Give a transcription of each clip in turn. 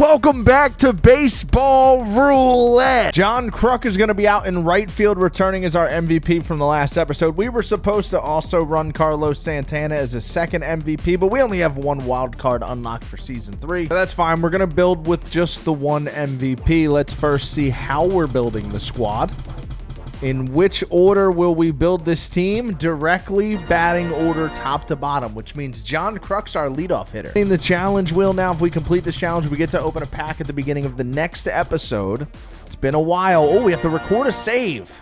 Welcome back to Baseball Roulette. John Kruk is going to be out in right field, returning as our MVP from the last episode. We were supposed to also run Carlos Santana as a second MVP, but we only have one wild card unlocked for Season 3. So that's fine. We're going to build with just the one MVP. Let's first see how we're building the squad. In which order will we build this team? Directly batting order top to bottom, which means John Kruk's our leadoff hitter. In the challenge wheel now, if we complete this challenge, we get to open a pack at the beginning of the next episode. It's been a while. Oh, we have to record a save.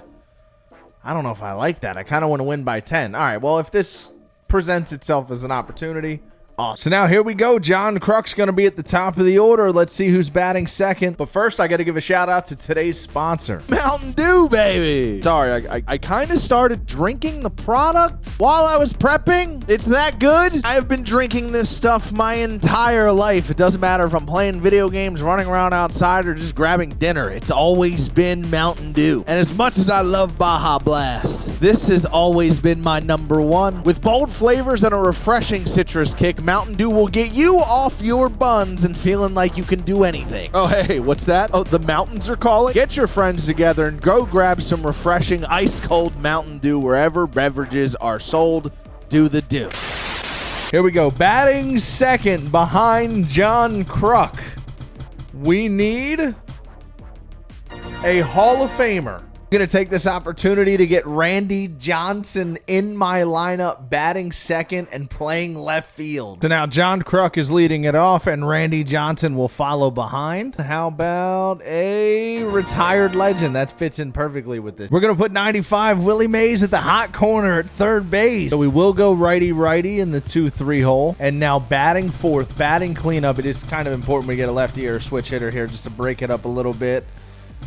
I don't know if I like that. I kind of want to win by 10. All right, well, if this presents itself as an opportunity, awesome. So now here we go. John Kruk's going to be at the top of the order. Let's see who's batting second. But first, I got to give a shout out to today's sponsor. Mountain Dew, baby. Sorry, I kind of started drinking the product while I was prepping. It's that good. I have been drinking this stuff my entire life. It doesn't matter if I'm playing video games, running around outside, or just grabbing dinner. It's always been Mountain Dew. And as much as I love Baja Blast, this has always been my number one. With bold flavors and a refreshing citrus kick, Mountain Dew will get you off your buns and feeling like you can do anything. Oh, hey, what's that? Oh, the mountains are calling? Get your friends together and go grab some refreshing ice-cold Mountain Dew wherever beverages are sold. Do the do. Here we go. Batting second behind John Kruk. We need a Hall of Famer. I'm going to take this opportunity to get Randy Johnson in my lineup, batting second and playing left field. So now John Kruk is leading it off, and Randy Johnson will follow behind. How about a retired legend? That fits in perfectly with this. We're going to put 95 Willie Mays at the hot corner at third base. So we will go righty-righty in the 2-3 hole. And now batting fourth, batting cleanup. It is kind of important we get a lefty or a switch hitter here just to break it up a little bit.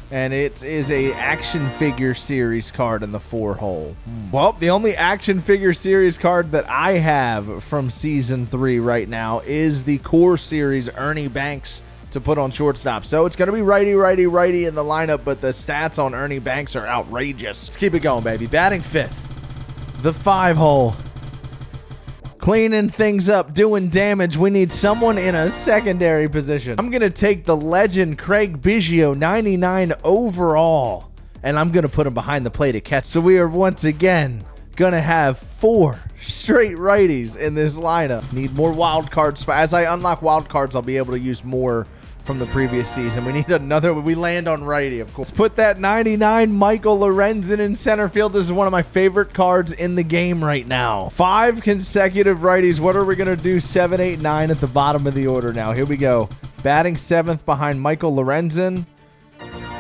And it is a action figure series card in the 4 hole. Well, the only action figure series card that I have from Season 3 right now is the core series Ernie Banks to put on shortstop. So it's going to be righty, righty, righty in the lineup, but the stats on Ernie Banks are outrageous. Let's keep it going, baby. Batting fifth, the 5 hole. Cleaning things up, doing damage. We need someone in a secondary position. I'm going to take the legend Craig Biggio, 99 overall, and I'm going to put him behind the plate to catch. So we are once again going to have 4 straight righties in this lineup. Need more wild cards. As I unlock wild cards, I'll be able to use more from the previous season. We need another. We land on righty, of course. Let's put that 99 Michael Lorenzen in center field. This is one of my favorite cards in the game right now. 5 consecutive righties. What are we going to do? 7, 8, 9 at the bottom of the order now. Here we go. Batting 7th behind Michael Lorenzen.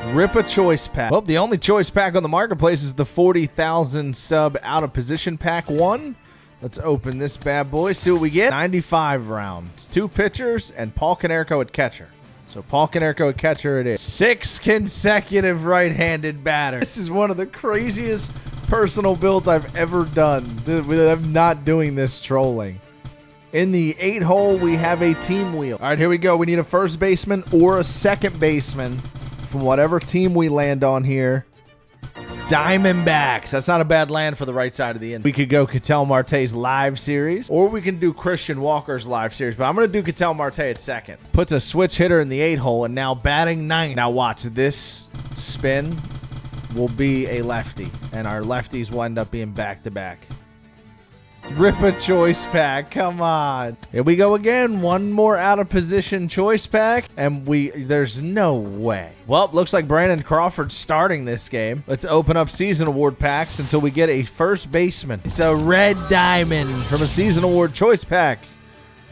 Rip a choice pack. Well, the only choice pack on the marketplace is the 40,000 sub out of position pack 1. Let's open this bad boy. See what we get. 95 rounds. 2 pitchers and Paul Konerko at catcher. So Paul Konerko at catcher it is. 6 consecutive right-handed batters. This is one of the craziest personal builds I've ever done. I'm not doing this trolling. In the 8 hole, we have a team wheel. All right, here we go. We need a first baseman or a second baseman from whatever team we land on here. Diamondbacks. That's not a bad land for the right side of the end. We could go Ketel Marte's live series, or we can do Christian Walker's live series, but I'm going to do Ketel Marte at second. Puts a switch hitter in the 8 hole, and now batting 9. Now watch, this spin will be a lefty, and our lefties will end up being back-to-back. Rip a choice pack. Come on. Here we go again. One more out of position choice pack. And there's no way. Well, looks like Brandon Crawford's starting this game. Let's open up season award packs until we get a first baseman. It's a red diamond from a season award choice pack.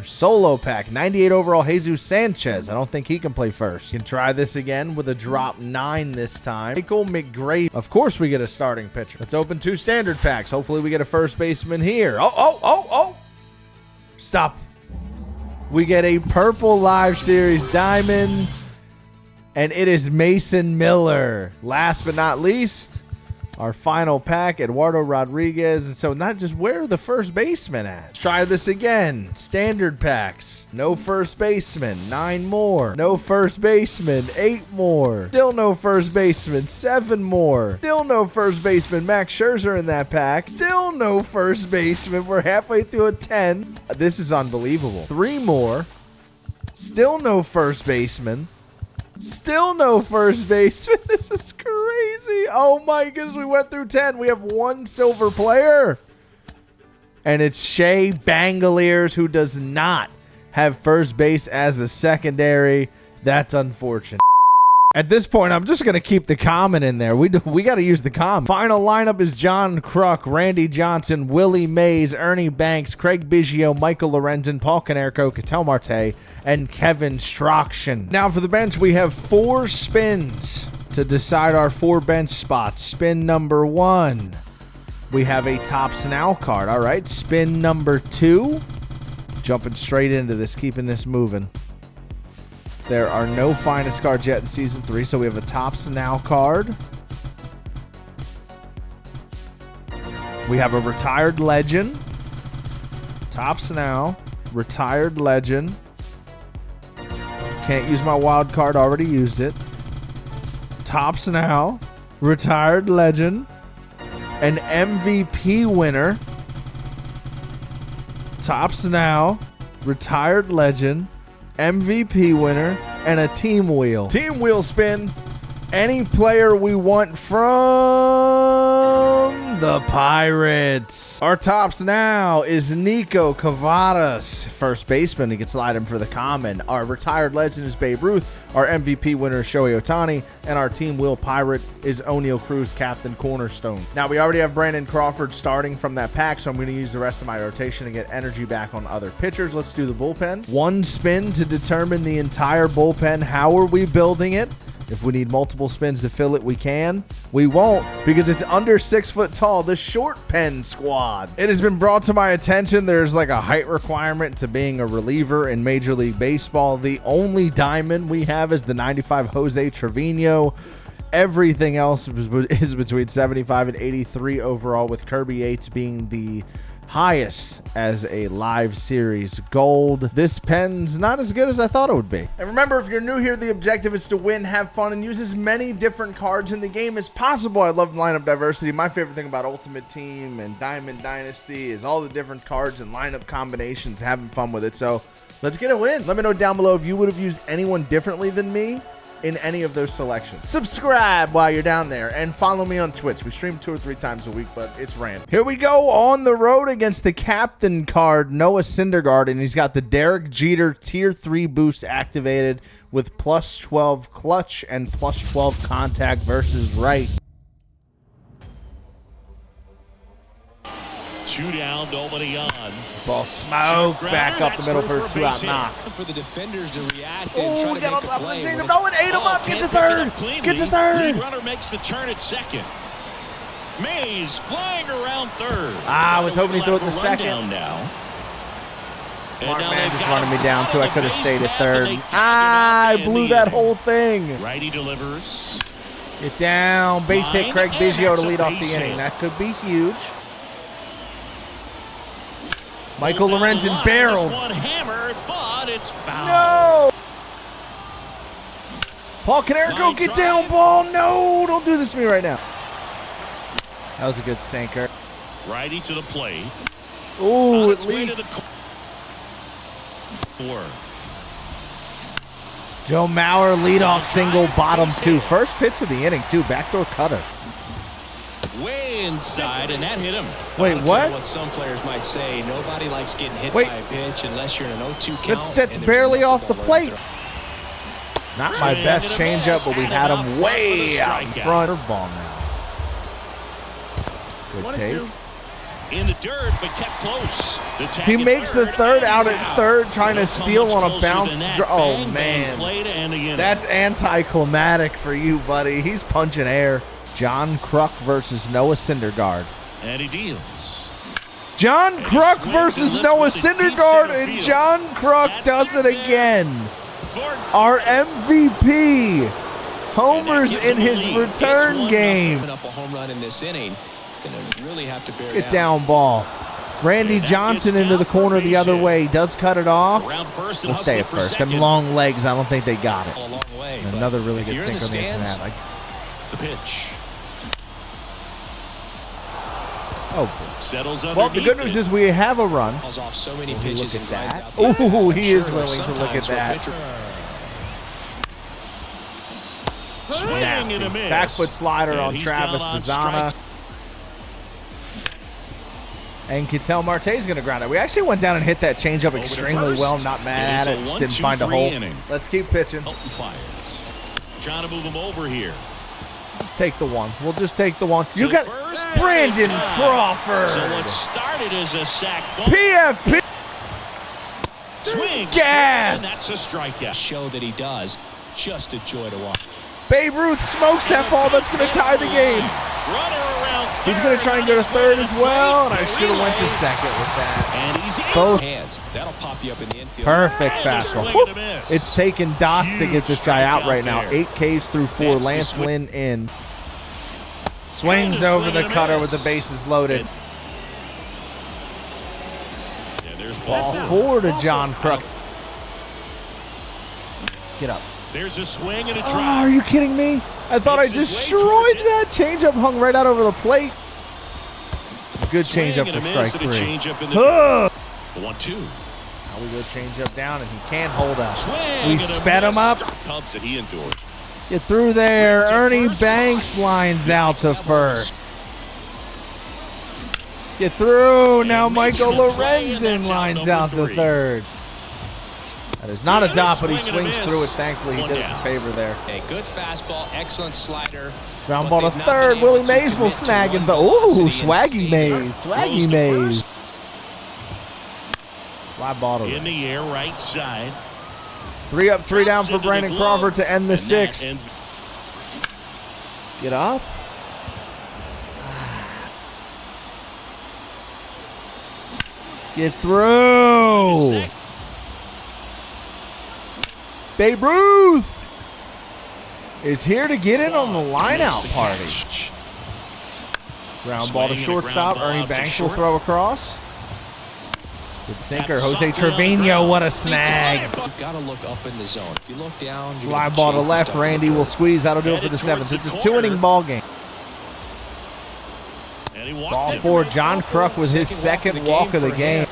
Solo pack, 98 overall Jesus Sanchez. I don't think he can play first. You can try this again with a drop 9 this time. Michael McGrave. Of course we get a starting pitcher. Let's open 2 standard packs. Hopefully we get a first baseman here. Oh. Stop. We get a purple live series diamond, and it is Mason Miller. Last but not least, our final pack, Eduardo Rodriguez. And so not just where are the first baseman at? Let's try this again. Standard packs. No first baseman. 9 more. No first baseman. 8 more. Still no first baseman. 7 more. Still no first baseman. Max Scherzer in that pack. Still no first baseman. We're halfway through a 10. This is unbelievable. 3 more. Still no first baseman. Still no first baseman. This is crazy. Oh my goodness, we went through 10. We have one silver player. And it's Shea Bangaliers, who does not have first base as a secondary. That's unfortunate. At this point, I'm just going to keep the common in there. We got to use the common. Final lineup is John Kruk, Randy Johnson, Willie Mays, Ernie Banks, Craig Biggio, Michael Lorenzen, Paul Konerko, Ketel Marte, and Kevin Strokshin. Now for the bench, we have 4 spins to decide our 4 bench spots. Spin number 1, we have a Topps Now card. All right, spin number 2, jumping straight into this, keeping this moving. There are no finest cards yet in Season 3, so we have a Topps Now card. We have a Retired Legend. Topps Now, Retired Legend. Can't use my wild card, already used it. Topps Now, Retired Legend. An MVP winner. Topps Now, Retired Legend. MVP winner, and a team wheel. Team wheel spin. Any player we want from the Pirates. Our Topps Now is Nico Cavadas, first baseman. He can slide him for the common. Our retired legend is Babe Ruth. Our MVP winner is Shohei Ohtani. And our team wheel pirate is O'Neal Cruz, captain cornerstone. Now, we already have Brandon Crawford starting from that pack, so I'm going to use the rest of my rotation to get energy back on other pitchers. Let's do the bullpen. 1 spin to determine the entire bullpen. How are we building it? If we need multiple spins to fill it, we can. We won't, because it's under 6 foot tall, the short pen squad. It has been brought to my attention there's like a height requirement to being a reliever in Major League Baseball. The only diamond we have is the 95 Jose Trevino. Everything else is between 75 and 83 overall, with Kirby Yates being the highest as a live series gold. This pen's not as good as I thought it would be. And remember, if you're new here, the objective is to win, have fun, and use as many different cards in the game as possible. I love lineup diversity. My favorite thing about Ultimate Team and Diamond Dynasty is all the different cards and lineup combinations, having fun with it. So let's get a win. Let me know down below if you would have used anyone differently than me in any of those selections. Subscribe while you're down there and follow me on Twitch. We stream 2 or 3 times a week, but it's random. Here we go on the road against the captain card, Noah Syndergaard, and he's got the Derek Jeter Tier 3 boost activated with plus 12 clutch and plus 12 contact versus right. 2 down, nobody on. Ball smoke back up the middle for a 2-out knock. For the defenders to react and try to make a play. No, it ate him up. Gets a third. Gets a third. Lead runner makes the turn at second. Mays flying around third. I was hoping he threw it the second. Now. Smart man just running me down too. I could have stayed at third. I blew that whole thing. Righty delivers. Get down. Base hit Craig Biggio to lead off the inning. That could be huge. Michael Lorenzen barreled. One hammered, but it's foul. No. Paul Konerko, get down, ball. No, don't do this to me right now. That was a good sinker. Righty to the plate. Ooh, it leads. Joe Mauer leadoff single, bottom 2. First pitch of the inning, too. Backdoor cutter. Way inside, and that hit him. Wait, what? What some players might say, nobody likes getting hit by a pitch unless you're in an 0-2 count. That's barely off the plate. Not my best changeup, but we had him way out in front. Ball now. Good take. In the dirt, but kept close. He makes the third out at third, trying to steal on a bounce. Oh, man. That's anticlimactic for you, buddy. He's punching air. John Kruk versus Noah Syndergaard. And he deals. John Kruk versus Noah Syndergaard, and John Kruk does it again. Our MVP homers in his return game. Up a home run in this inning. It's going to really have to bear Get down ball. Randy Johnson into the corner the other way. Does cut it off. We'll stay at first. Them long legs, I don't think they got it. Another really good sink on the internet. The pitch. Oh, Settles well, the good news is we have a run. Off so many pitches and grinds out That. Ooh, he is Sure, willing to look at that. Swing and a miss. Back foot slider And on he's Travis down on Bazzana. strike. And Ketel Marte's going to ground it. We actually went down and hit that changeup extremely well. I'm not mad. I just didn't find a hole. Inning. Let's keep pitching. Hilton fires. Trying to move him over here. Just take the one. We'll just take the one. You To got first, Brandon and Crawford. So what started as a sac ball. PFP. Swings. Gas. And that's a strikeout. Show that he does. Just a joy to watch. Babe Ruth smokes that ball. That's going to tie the game. Runner around He's going to try and go to third as well, and I should have went to second with that. And he's in. Both. Hands. That'll pop you up in the infield. Perfect And a fastball. swing and a miss. It's taken dots to get this guy out right now. Huge 8 Ks through 4. That's the Lance swing. Lynn in. Swings And a over swing the and a cutter with miss. the bases loaded. Yeah, there's Ball ball 4 to John Kruk. Get up. There's a swing and a Oh, drive. are you kidding me? I thought I Makes his way destroyed towards it. that. Changeup hung right out over the plate. Good Swing changeup and a for miss strike and a 3. changeup in the Ugh. 1-2. Now we go changeup down, and he can't hold up. Swing We and a sped him miss. up. Cubs that he endured. Get through there. To Ernie first. Banks lines out to That ball first. Get through. Now And Michael Mitchell play, and Lorenzen that's out lines number out to 3. third. That is not a And a dot, but he swing and a swings miss. through it. Thankfully, he One did us a down. favor there. A good fastball, excellent slider. Ground but ball to they've not third. been able Willie to Mays will commit to snag run him. Ooh, velocity and Swaggy speed. Mays. Throws Swaggy to Mays. first. Fly ball to In right. the air, right side. 3 up, 3 down Drops for into the Brandon glove, Crawford to end the and that 6th. ends- Get up. Get through. Six. Babe Ruth is here to get in on the line-out Missed the party. catch. Ground ball to Swing and a shortstop. ground ball Ernie out to Banks will short. throw across. Good sinker. Tapped Jose softly on the Trevino, ground. what a He snag. caught it. You've got to look up in the zone. If you look down, you're Fly gonna ball chase to the left. stuff in the Randy will dirt. squeeze. That'll do it for Headed the 7th. towards It's the a 2-inning corner. ball game. And he walked Ball it. 4. John Kruk with his second walk of the game.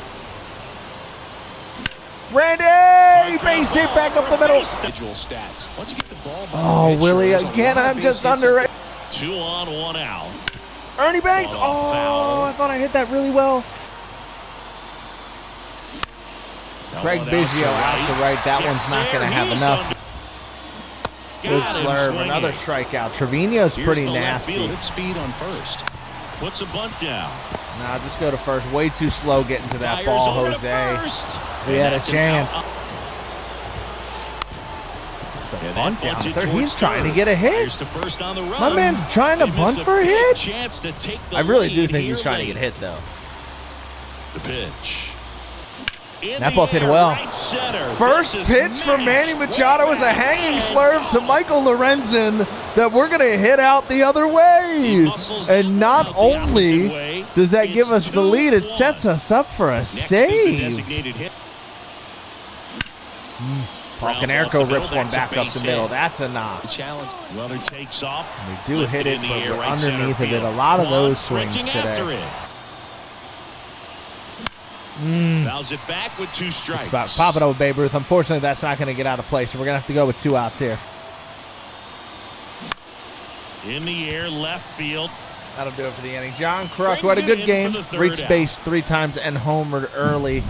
Randy! Base hit back up the middle. Individual stats. Once you get the ball by the Oh, pitcher, Willie, there's a again, lot of I'm base just hits under up it. 2 on, 1 out. Ernie Banks. Ball foul. Oh, I thought I hit that really well. Craig One Biggio out to right. That Gets one's not there. going to have He's enough. on- Good Got him slurve. swinging. Another strikeout. Trevino's Here's pretty the left nasty. field. Good speed on first. Puts a bunt down. Nah, just go to first. Way too slow getting to that Fires ball, over to Jose. first. We And had a that's an chance. out. And Bunt that down bunted third. towards He's trying to third. get a hit. Here's the first on the run. My man's trying to They bunt miss for a big hit. Chance to take the I really do lead think here he's trying to late. get hit, though. The pitch. In That the ball's hit air, well. right center. First This is pitch from Manny Max. Machado is a Way hanging back slurve and to Michael Lorenzen that we're going to hit out the other way. muscles And not out the opposite only way. does that give It's us the lead, it 2-1. sets us up for a Next is the save. designated hit. Paul Ground ball Canerco up the rips middle. one That's a back up base the hit. middle. That's a knock. The challenge. Runner takes off. We do Lifted hit it, in the but air, we're right center underneath of it. field. A lot of Kwan those swings stretching after today. it. Fouls it back with 2 strikes. It's about pop it up with Babe Ruth. Unfortunately, that's not going to get out of play, so we're going to have to go with 2 outs here. In the air, left field. That'll do it for the inning. John Kruk, who Brings had a it good in game, for the third reached out. base 3 times and homered early.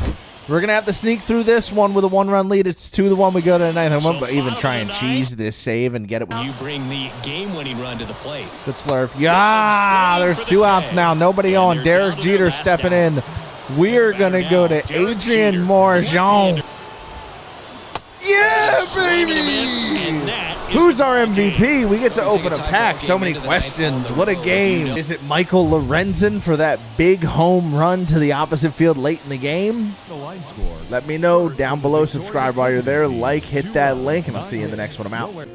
We're going to have to sneak through this one with a 1-run lead. It's 2-1. We go to the 9th. I'm going to even try and cheese this save and get it. You bring the game-winning run to the plate. Good slurve. Yeah, there's 2 outs now. Nobody on. Derek Jeter stepping in. We're going to go to Adrian Marjon. Yeah, baby! Who's our MVP? We get to open a pack. So many questions. What a game. Is it Michael Lorenzen for that big home run to the opposite field late in the game? Let me know down below. Subscribe while you're there. Like, hit that link, and I'll see you in the next one. I'm out.